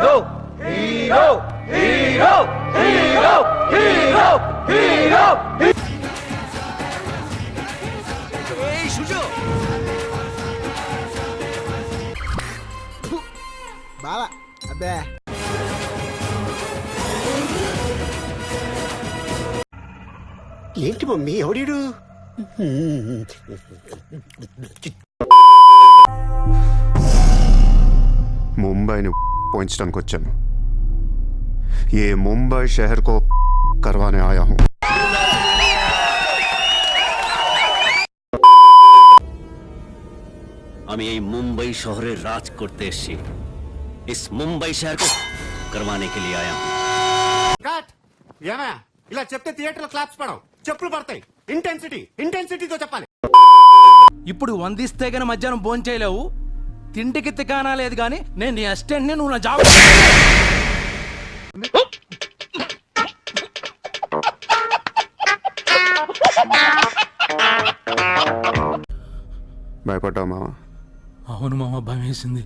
hero, hero, hero, hero, hero, hero. Hey, Shujo. బావా అబ్బే ఏంటి మమ్మీ ఎవడీడు ముంబైని పోయించడానికి వచ్చాను ये मुंबई शहर को करवाने आया हूं আমি এই মুম্বাই শহরে রাজ করতে এসেছি इस मुंबई शहर को करवाने के लिए आया हूं కట్ ఏమా ఇలా చెప్తే థియేటర్లో క్లాప్స్ పడవు చెప్పులు పడతాయి ఇంటెన్సిటీతో చెప్పాలి ఇప్పుడు వందిస్తే గానీ మధ్యాహ్నం భోజనం చేయలేవు తిండికి తికానా లేదు గాని నేను నీ అసిస్టెంట్ ని నువ్వు నా జాబ్ భయపడ్డావు మావా అవును మామ భయం వేసింది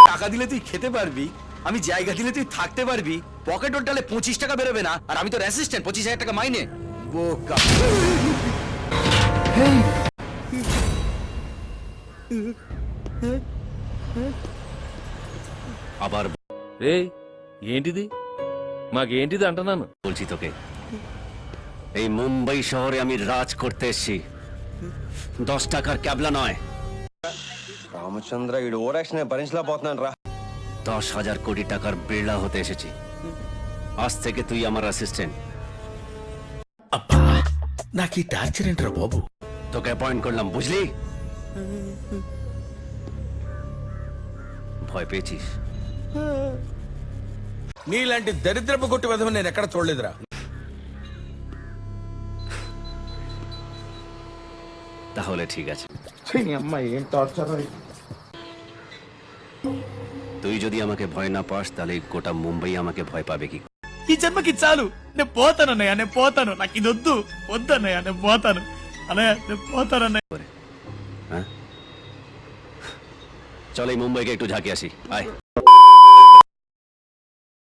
টাকা দিলে তুই খেতে পারবি আমি জায়গা দিলে তুই থাকতে পারবি পকেট ওটালে 25 টাকা বেরোবে না আর আমি তোর অ্যাসিস্ট্যান্ট 25,000 টাকা মাইনে বোকা আবার ఏయ్ ఏంటిది మాకేంటిది అంటున్నాను বলছি তোকে এই মুম্বাই শহরে আমি রাজ করতে এসেছি 10 টাকার ক্যাবলা নয় రామచంద్ర ఈడు ఓవర్ యాక్షన్ భరించలేకపోతున్నాను రా 10,000 কোটি টাকার বিড়লা হতে এসেছি আজ থেকে তুই আমার অ্যাসিস্ট্যান্ট అబ్బా నాకు ఈ టార్చర్ ఏంట్రా బాబు তোকে অ্যাপয়েন্ট করলাম বুঝলি ভয় পেয়েছিস నీలాంటి దరిద్రపు కొట్టి విధం నేను ఎక్కడ చూడలేదురా তাহলে ঠিক আছে তুই যদি আমাকে ভয় না পাস তাহলে গোটা মুম্বাই আমাকে ভয় পাবে কি ఈ జన్మకి చాలు నేను పోతాను అన్నయ్య నేను పోతాను నాకు ఇది వద్దు వద్దన్నయ్య నేను పోతాను అన్నయ్య నేను పోతాను అన్నయ్య করে হ্যাঁ চল এই মুম্বাইকে একটু ঝাঁকে আসি আয়